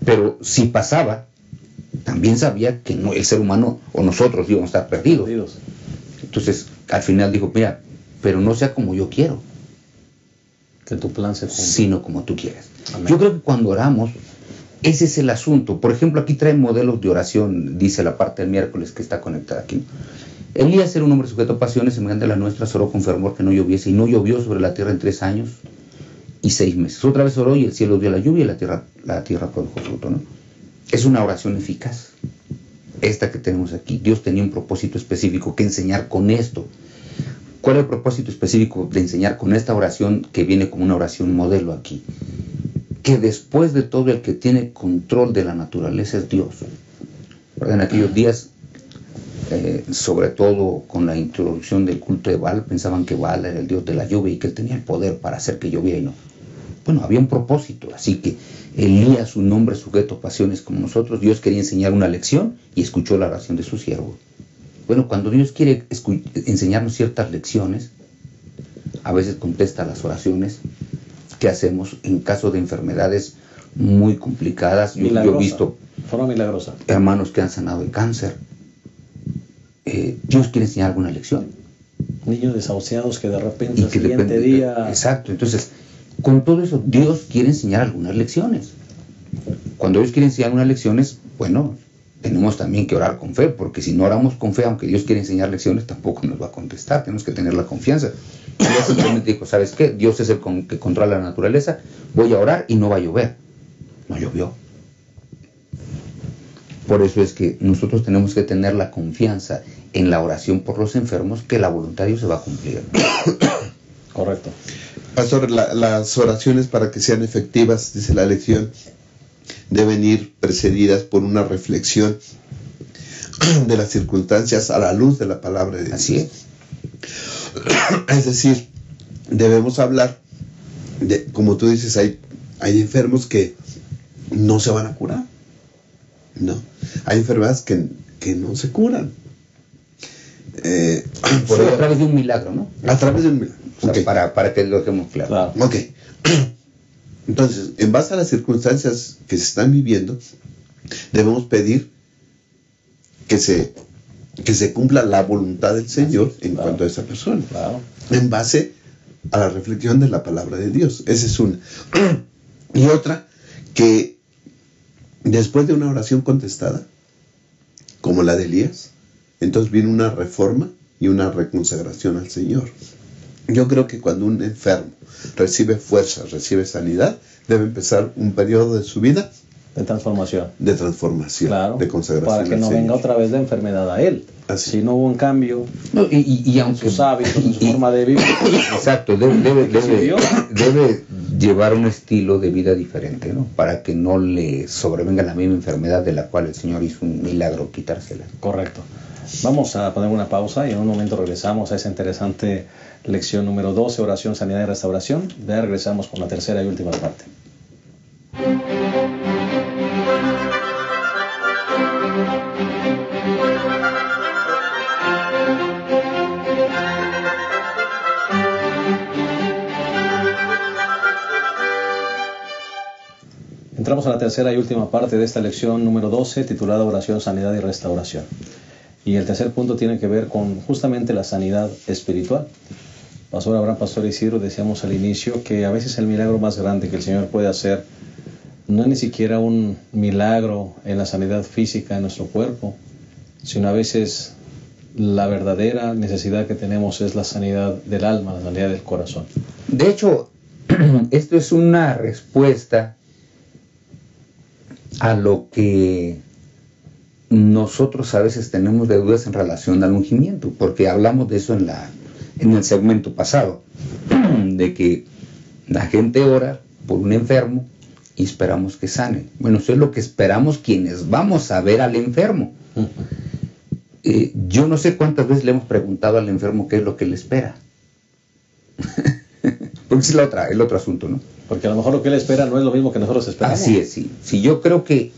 Pero si pasaba, también sabía que no, el ser humano o nosotros íbamos a estar perdidos. Entonces, al final dijo, mira, pero no sea como yo quiero, que tu plan se cumpla, sino como tú quieres. Amén. Yo creo que cuando oramos, ese es el asunto. Por ejemplo, aquí traen modelos de oración, dice la parte del miércoles que está conectada aquí. Elías era un hombre sujeto a pasiones semejantes a las nuestras, oró con fervor que no lloviese, y no llovió sobre la tierra en 3 años y 6 meses. Otra vez oró y el cielo dio la lluvia y la tierra produjo fruto, ¿no? Es una oración eficaz, esta que tenemos aquí. Dios tenía un propósito específico que enseñar con esto. ¿Cuál es el propósito específico de enseñar con esta oración que viene como una oración modelo aquí? Que después de todo el que tiene control de la naturaleza es Dios. En aquellos días, sobre todo con la introducción del culto de Baal, pensaban que Baal era el dios de la lluvia y que él tenía el poder para hacer que lloviera y no. Bueno, había un propósito, así que Elías, un hombre sujeto a pasiones como nosotros, Dios quería enseñar una lección y escuchó la oración de su siervo. Bueno, cuando Dios quiere enseñarnos ciertas lecciones, a veces contesta las oraciones. ¿Qué hacemos en caso de enfermedades muy complicadas? Yo he visto forma milagrosa hermanos que han sanado de cáncer. Dios quiere enseñar alguna lección. Niños desahuciados que de repente el siguiente día... Exacto, entonces, con todo eso, Dios quiere enseñar algunas lecciones. Cuando Dios quiere enseñar algunas lecciones, bueno, tenemos también que orar con fe, porque si no oramos con fe, aunque Dios quiere enseñar lecciones, tampoco nos va a contestar, tenemos que tener la confianza. Él simplemente dijo, ¿sabes qué? Dios es el que controla la naturaleza, voy a orar y no va a llover. No llovió. Por eso es que nosotros tenemos que tener la confianza en la oración por los enfermos, que la voluntad de Dios se va a cumplir. Correcto. Pastor, las oraciones para que sean efectivas, dice la lección, deben ir precedidas por una reflexión de las circunstancias a la luz de la palabra de Dios. Así es. Es decir, debemos hablar de, como tú dices, hay enfermos que no se van a curar. No, hay enfermedades que no se curan. A través de un milagro, ¿no? A través de un milagro. O sea, Okay. para que lo dejemos claro. Claro. Ok. Entonces, en base a las circunstancias que se están viviendo, debemos pedir que se cumpla la voluntad del Señor en cuanto a esa persona. Claro. En base a la reflexión de la palabra de Dios. Esa es una. Y otra, que después de una oración contestada, como la de Elías, entonces viene una reforma y una reconsagración al Señor. Yo creo que cuando un enfermo recibe fuerza, recibe sanidad, debe empezar un periodo de su vida de transformación. De transformación, claro, de consagración. Para que no venga otra vez la enfermedad a él. Así. Si no hubo un cambio y en sus hábitos, en su forma de vivir. Exacto, debe llevar un estilo de vida diferente, ¿no? Para que no le sobrevenga la misma enfermedad de la cual el Señor hizo un milagro quitársela. Correcto. Vamos a poner una pausa y en un momento regresamos a esa interesante lección número 12, oración, sanidad y restauración. Ya regresamos con la tercera y última parte. Entramos a la tercera y última parte de esta lección número 12, titulada Oración, Sanidad y Restauración. Y el tercer punto tiene que ver con justamente la sanidad espiritual. Pastor Abraham, Pastor Isidro, decíamos al inicio que a veces el milagro más grande que el Señor puede hacer no es ni siquiera un milagro en la sanidad física de nuestro cuerpo, sino a veces la verdadera necesidad que tenemos es la sanidad del alma, la sanidad del corazón. De hecho, esto es una respuesta a lo que nosotros a veces tenemos de dudas en relación al ungimiento, porque hablamos de eso en el segmento pasado, de que la gente ora por un enfermo y esperamos que sane. Bueno, eso es lo que esperamos quienes vamos a ver al enfermo. Yo no sé cuántas veces le hemos preguntado al enfermo qué es lo que le espera. Porque es el otro asunto, ¿no? Porque a lo mejor lo que él espera no es lo mismo que nosotros esperamos. Así es, sí. Sí, yo creo que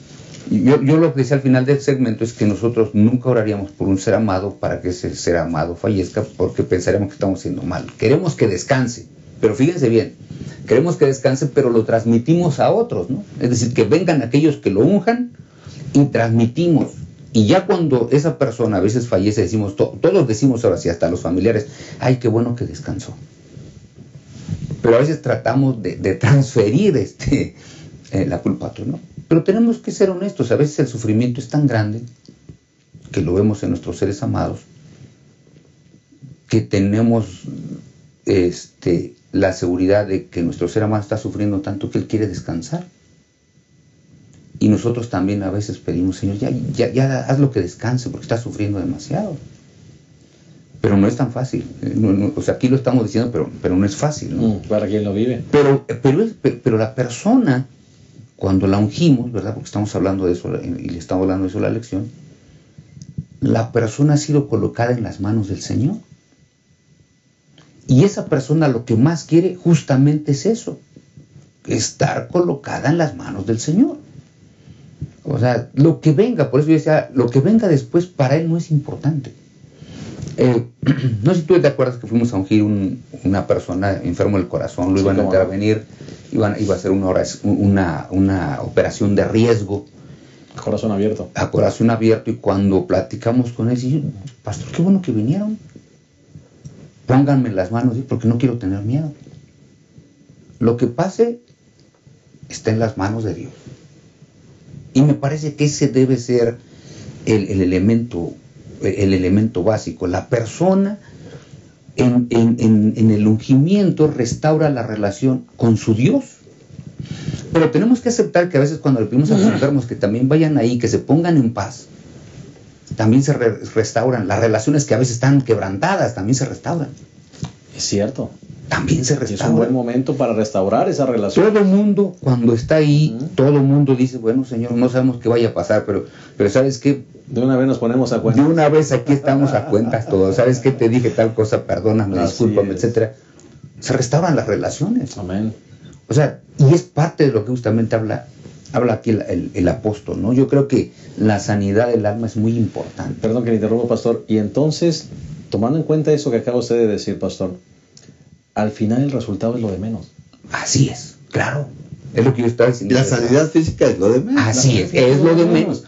yo lo que decía al final del segmento es que nosotros nunca oraríamos por un ser amado para que ese ser amado fallezca, porque pensaríamos que estamos haciendo mal. Queremos que descanse, pero fíjense bien, queremos que descanse, pero lo transmitimos a otros, ¿no? Es decir, que vengan aquellos que lo unjan y transmitimos. Y ya cuando esa persona a veces fallece, decimos, todos decimos ahora sí, hasta los familiares, ay, qué bueno que descansó. Pero a veces tratamos de transferir la culpa a otro, ¿no? Pero tenemos que ser honestos, a veces el sufrimiento es tan grande, que lo vemos en nuestros seres amados, que tenemos la seguridad de que nuestro ser amado está sufriendo tanto que él quiere descansar. Y nosotros también a veces pedimos, Señor, ya haz lo que descanse porque está sufriendo demasiado. Pero no es tan fácil. O sea, aquí lo estamos diciendo, pero no es fácil, ¿no? Para quien lo vive. Pero la persona, cuando la ungimos, ¿verdad? Porque estamos hablando de eso, y le estamos hablando de eso en la lección, la persona ha sido colocada en las manos del Señor. Y esa persona lo que más quiere justamente es eso, estar colocada en las manos del Señor. O sea, lo que venga, por eso yo decía, lo que venga después para él no es importante. No sé si tú te acuerdas que fuimos a ungir una persona enfermo del corazón, lo iban a intervenir, iba a hacer una operación de riesgo. A corazón abierto. A corazón abierto, y cuando platicamos con él, dije, pastor, qué bueno que vinieron. Pónganme en las manos, porque no quiero tener miedo. Lo que pase está en las manos de Dios. Y me parece que ese debe ser el elemento básico. La persona en el ungimiento restaura la relación con su Dios. Pero tenemos que aceptar que a veces cuando le pedimos a los enfermos que también vayan ahí, que se pongan en paz, también se restauran. Las relaciones que a veces están quebrantadas también se restauran. Es cierto. También se restauran. Es un buen momento para restaurar esa relación. Todo el mundo, cuando está ahí, todo el mundo dice, bueno, Señor, no sabemos qué vaya a pasar, pero ¿sabes qué? De una vez nos ponemos a cuentas. De una vez aquí estamos a cuentas todos. ¿Sabes qué? Te dije tal cosa, perdóname, discúlpame, etcétera. Se restauran las relaciones. Amén. O sea, y es parte de lo que justamente habla aquí el apóstol, ¿no? Yo creo que la sanidad del alma es muy importante. Perdón que le interrumpa, pastor. Y entonces, tomando en cuenta eso que acaba usted de decir, pastor, al final el resultado es lo de menos. Así es, claro. Es lo que yo estaba diciendo. La sanidad física es lo de menos. Así es lo de menos.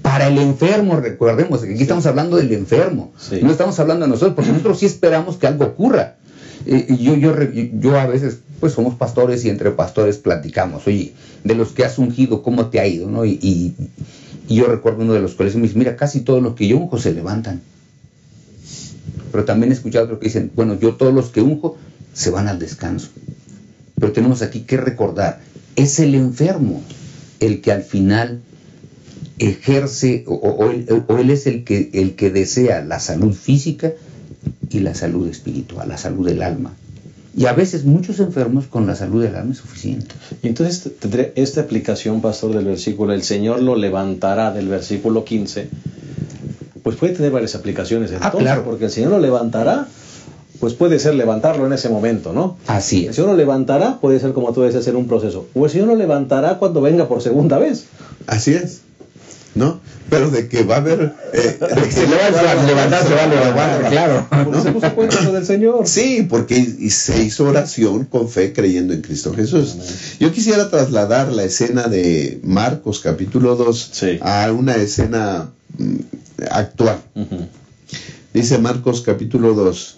Para el enfermo, recordemos que aquí estamos hablando del enfermo. Sí. No estamos hablando de nosotros, porque nosotros sí esperamos que algo ocurra. Yo a veces, pues somos pastores y entre pastores platicamos, oye, de los que has ungido, ¿cómo te ha ido? ¿No? Y yo recuerdo uno de los colegios, me dice, mira, casi todos los que yo unjo se levantan. Pero también he escuchado otros que dicen, bueno, yo todos los que unjo se van al descanso. Pero tenemos aquí que recordar, es el enfermo el que al final ejerce, o él es el que desea la salud física y la salud espiritual, la salud del alma. Y a veces muchos enfermos con la salud del alma es suficiente. Y entonces tendré esta aplicación, pastor, del versículo, el Señor lo levantará, del versículo 15, pues puede tener varias aplicaciones. Entonces, claro. Porque el Señor lo levantará, pues puede ser levantarlo en ese momento, ¿no? Así es. El Señor lo levantará, puede ser, como tú dices, hacer un proceso. O el Señor lo levantará cuando venga por segunda vez. Así es, ¿no? Pero de que va a haber... se va a levantar, claro. ¿No? Se puso cuenta eso del Señor. Sí, porque se hizo oración con fe creyendo en Cristo Jesús. Amén. Yo quisiera trasladar la escena de Marcos capítulo 2 a una escena actual. Dice Marcos capítulo 2,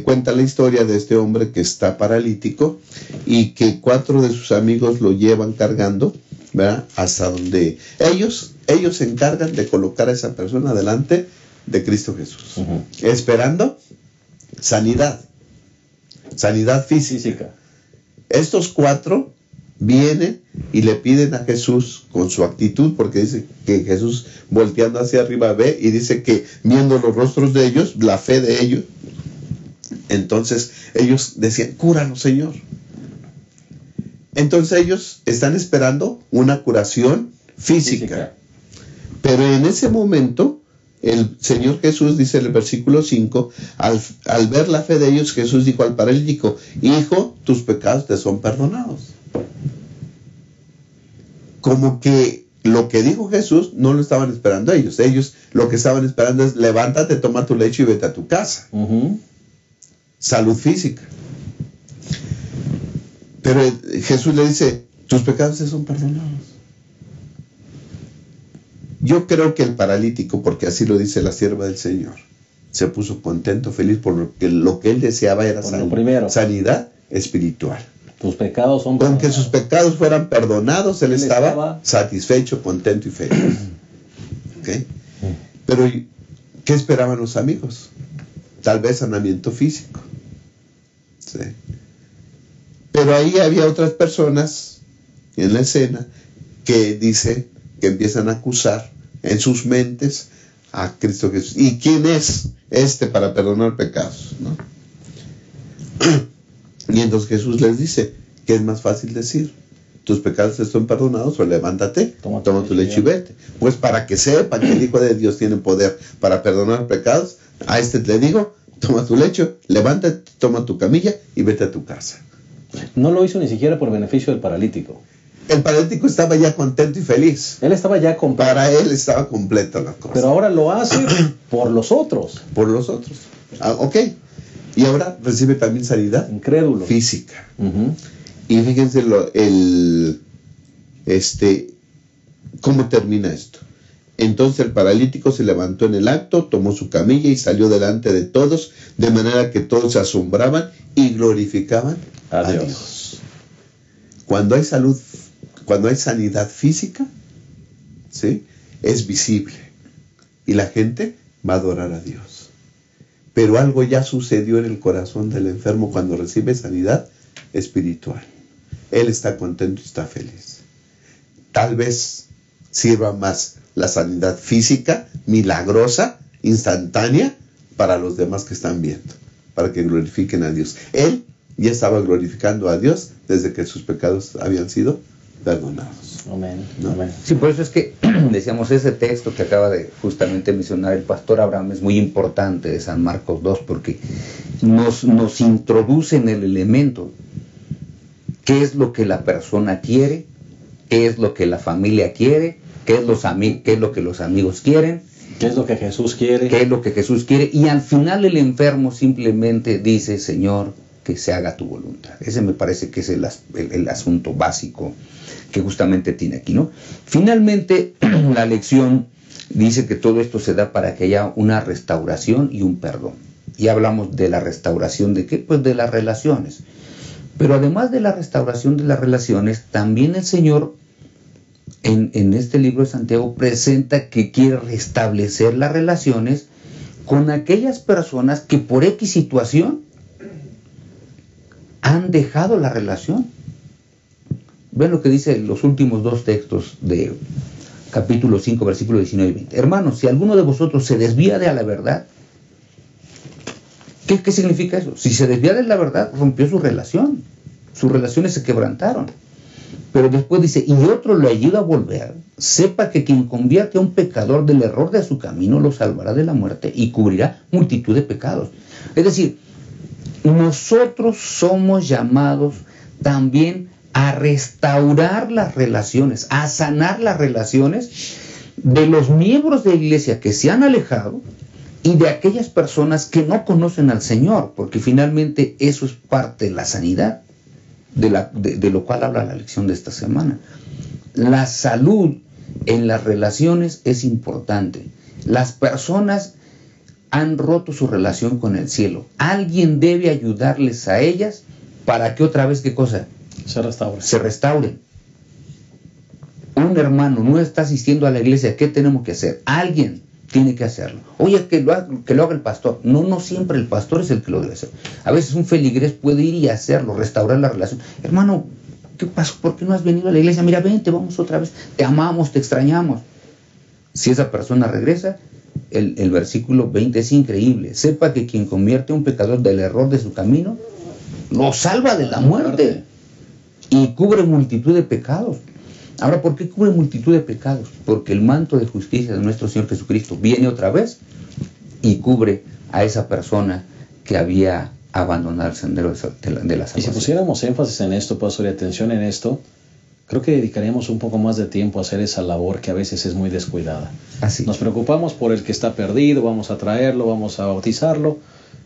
cuenta la historia de este hombre que está paralítico y que 4 de sus amigos lo llevan cargando, ¿verdad? Hasta donde ellos se encargan de colocar a esa persona delante de Cristo Jesús, esperando sanidad física. Estos 4 vienen y le piden a Jesús con su actitud, porque dice que Jesús volteando hacia arriba ve y dice que viendo los rostros de ellos, la fe de ellos, entonces ellos decían, cúranos, Señor. Entonces ellos están esperando una curación física. Pero en ese momento, el Señor Jesús, dice en el versículo 5, al ver la fe de ellos, Jesús dijo al paralítico, hijo, tus pecados te son perdonados. Como que lo que dijo Jesús no lo estaban esperando ellos. Ellos lo que estaban esperando es, levántate, toma tu lecho y vete a tu casa. Salud física. Pero Jesús le dice, tus pecados te son perdonados. Yo creo que el paralítico, porque así lo dice la sierva del Señor, se puso contento, feliz, porque lo que él deseaba era sanidad espiritual. Tus pecados son perdonados. Con que sus pecados fueran perdonados, él estaba satisfecho, contento y feliz. ¿Okay? Pero, ¿qué esperaban los amigos? Tal vez sanamiento físico. ¿Sí? Pero ahí había otras personas en la escena que dice que empiezan a acusar en sus mentes a Cristo Jesús. ¿Y quién es para perdonar pecados? ¿No? Y entonces Jesús les dice, ¿qué es más fácil decir? ¿Tus pecados están perdonados o levántate, toma tu leche y vete? Pues para que sepan que el Hijo de Dios tiene poder para perdonar pecados, a le digo, toma tu lecho, levántate, toma tu camilla y vete a tu casa. No lo hizo ni siquiera por beneficio del paralítico. El paralítico estaba ya contento y feliz. Él estaba ya completo. Para él estaba completa la cosa. Pero ahora lo hace por los otros. Por los otros. Ok. Y ahora recibe también sanidad incrédulo física. Uh-huh. Y fíjense cómo termina esto. Entonces el paralítico se levantó en el acto, tomó su camilla y salió delante de todos, de manera que todos se asombraban y glorificaban a Dios. Cuando hay salud, cuando hay sanidad física, ¿sí?, es visible y la gente va a adorar a Dios. Pero algo ya sucedió en el corazón del enfermo cuando recibe sanidad espiritual. Él está contento y está feliz. Tal vez sirva más la sanidad física, milagrosa, instantánea, para los demás que están viendo, para que glorifiquen a Dios. Él ya estaba glorificando a Dios desde que sus pecados habían sido perdonados. Amén. ¿No? Amén. Sí, por eso es que decíamos, ese texto que acaba de justamente mencionar el pastor Abraham es muy importante, de San Marcos 2, porque nos introduce en el elemento. ¿Qué es lo que la persona quiere? ¿Qué es lo que la familia quiere? ¿Qué es lo que los amigos quieren? ¿Qué es lo que Jesús quiere? ¿Qué es lo que Jesús quiere? Y al final el enfermo simplemente dice, Señor, que se haga tu voluntad. Ese me parece que es el asunto básico que justamente tiene aquí, ¿no? Finalmente, la lección dice que todo esto se da para que haya una restauración y un perdón. Y hablamos de la restauración de ¿qué? Pues de las relaciones. Pero además de la restauración de las relaciones, también el Señor en este libro de Santiago presenta que quiere restablecer las relaciones con aquellas personas que por X situación han dejado la relación. Ven lo que dice los últimos dos textos de capítulo 5, versículos 19 y 20. Hermanos, si alguno de vosotros se desvía de la verdad, ¿qué significa eso? Si se desvía de la verdad, rompió su relación. Sus relaciones se quebrantaron. Pero después dice, y otro lo ayuda a volver, sepa que quien convierte a un pecador del error de su camino lo salvará de la muerte y cubrirá multitud de pecados. Es decir, nosotros somos llamados también a restaurar las relaciones, a sanar las relaciones de los miembros de la iglesia que se han alejado y de aquellas personas que no conocen al Señor, porque finalmente eso es parte de la sanidad, de lo cual habla la lección de esta semana. La salud en las relaciones es importante. Las personas han roto su relación con el cielo. Alguien debe ayudarles a ellas para que otra vez, ¿qué cosa? Se restauren. Un hermano no está asistiendo a la iglesia, ¿qué tenemos que hacer? Alguien tiene que hacerlo. Oye, que lo haga el pastor. No siempre el pastor es el que lo debe hacer. A veces un feligrés puede ir y hacerlo, restaurar la relación. Hermano, ¿qué pasó? ¿Por qué no has venido a la iglesia? Mira, vente, vamos otra vez. Te amamos, te extrañamos. Si esa persona regresa, el versículo 20 es increíble. Sepa que quien convierte a un pecador del error de su camino, lo salva de la muerte y cubre multitud de pecados. Ahora, ¿por qué cubre multitud de pecados? Porque el manto de justicia de nuestro Señor Jesucristo viene otra vez y cubre a esa persona que había abandonado el sendero de la salvación. Y si pusiéramos énfasis en esto, pastor, y atención en esto, creo que dedicaríamos un poco más de tiempo a hacer esa labor que a veces es muy descuidada. Así. Nos preocupamos por el que está perdido, vamos a traerlo, vamos a bautizarlo,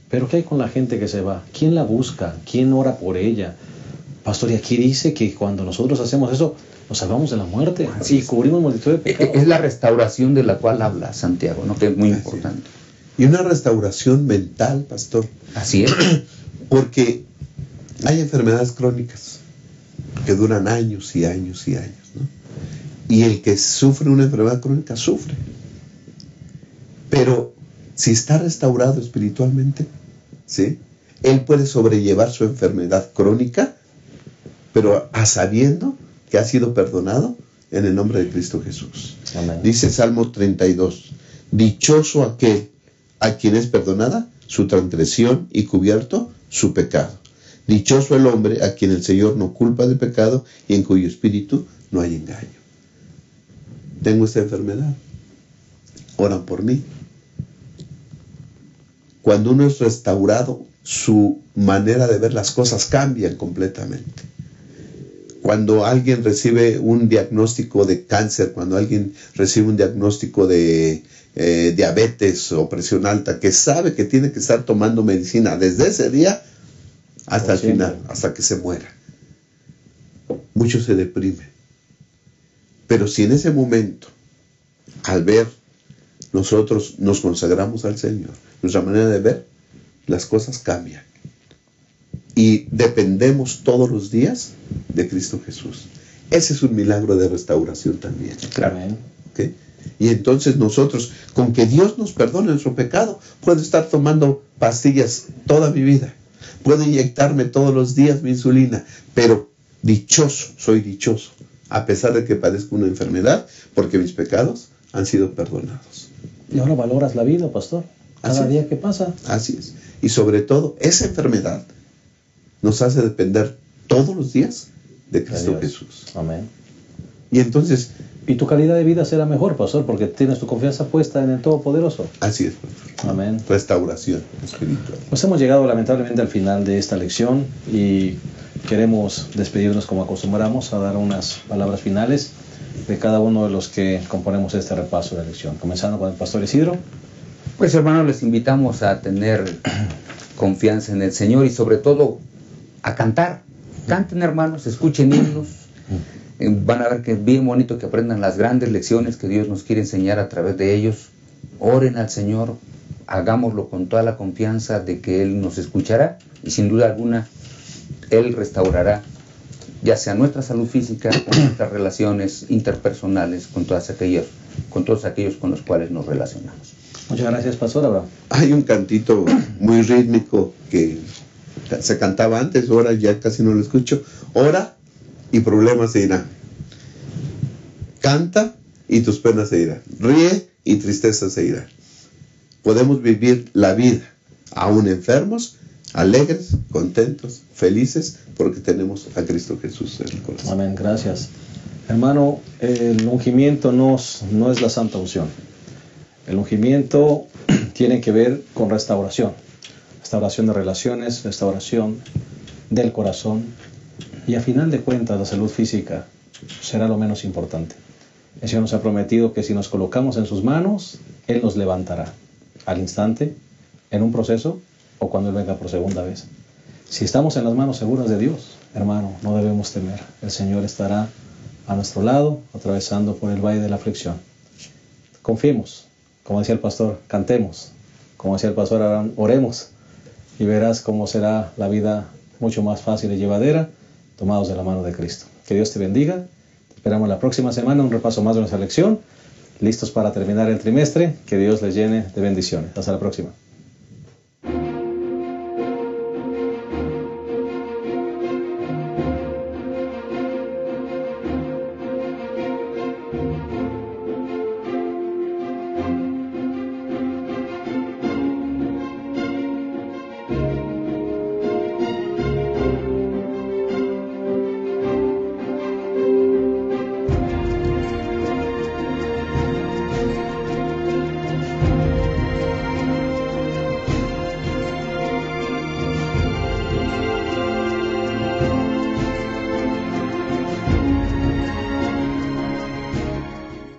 pero ¿qué hay con la gente que se va? ¿Quién la busca? ¿Quién ora por ella? Pastor, y aquí dice que cuando nosotros hacemos eso, nos salvamos de la muerte y cubrimos multitud de pecados. Es la restauración de la cual habla Santiago, ¿no? Que es muy importante. Y una restauración mental, pastor. Así es. Porque hay enfermedades crónicas que duran años y años y años, ¿no? Y el que sufre una enfermedad crónica sufre. Pero si está restaurado espiritualmente, ¿sí?, él puede sobrellevar su enfermedad crónica, pero sabiendo que ha sido perdonado en el nombre de Cristo Jesús. Amén. Dice Salmo 32, Dichoso aquel a quien es perdonada su transgresión y cubierto su pecado. Dichoso el hombre a quien el Señor no culpa de pecado y en cuyo espíritu no hay engaño. Tengo esta enfermedad. Oran por mí. Cuando uno es restaurado, su manera de ver las cosas cambia completamente. Cuando alguien recibe un diagnóstico de cáncer, cuando alguien recibe un diagnóstico de diabetes o presión alta, que sabe que tiene que estar tomando medicina desde ese día hasta el final, hasta que se muera. Muchos se deprimen. Pero si en ese momento, al ver, nosotros nos consagramos al Señor, nuestra manera de ver, las cosas cambian. Y dependemos todos los días de Cristo Jesús. Ese es un milagro de restauración también. Claro. ¿Okay? Y entonces nosotros, con que Dios nos perdone nuestro pecado, puedo estar tomando pastillas toda mi vida. Puedo inyectarme todos los días mi insulina, pero dichoso, soy dichoso, a pesar de que padezco una enfermedad, porque mis pecados han sido perdonados. Y ahora valoras la vida, pastor, cada día que pasa. Así es. Y sobre todo, esa enfermedad nos hace depender todos los días de Cristo Jesús. Amén. Y entonces... Y tu calidad de vida será mejor, pastor, porque tienes tu confianza puesta en el Todopoderoso. Así es, pastor. Amén. Restauración espiritual. Pues hemos llegado lamentablemente al final de esta lección y queremos despedirnos como acostumbramos a dar unas palabras finales de cada uno de los que componemos este repaso de la lección. Comenzando con el pastor Isidro. Pues hermanos, les invitamos a tener confianza en el Señor y sobre todo a cantar. Canten, hermanos, escuchen himnos. Van a ver que es bien bonito que aprendan las grandes lecciones que Dios nos quiere enseñar a través de ellos. Oren al Señor, hagámoslo con toda la confianza de que Él nos escuchará y sin duda alguna Él restaurará ya sea nuestra salud física o nuestras relaciones interpersonales con todos aquellos con los cuales nos relacionamos. Muchas gracias, pastor Abraham. Hay un cantito muy rítmico que se cantaba antes, ahora ya casi no lo escucho. Ora y problemas se irán. Canta y tus penas se irán. Ríe y tristeza se irán. Podemos vivir la vida aún enfermos, alegres, contentos, felices, porque tenemos a Cristo Jesús en el corazón. Amén, gracias. Hermano, el ungimiento no es la santa unción. El ungimiento tiene que ver con restauración. Restauración de relaciones, restauración del corazón. Y a final de cuentas, la salud física será lo menos importante. El Señor nos ha prometido que si nos colocamos en sus manos, Él nos levantará al instante, en un proceso o cuando Él venga por segunda vez. Si estamos en las manos seguras de Dios, hermano, no debemos temer. El Señor estará a nuestro lado, atravesando por el valle de la aflicción. Confiemos, como decía el pastor, cantemos. Como decía el pastor Abraham, oremos y verás cómo será la vida mucho más fácil y llevadera, tomados de la mano de Cristo. Que Dios te bendiga. Te esperamos la próxima semana, un repaso más de nuestra lección. Listos para terminar el trimestre. Que Dios les llene de bendiciones. Hasta la próxima.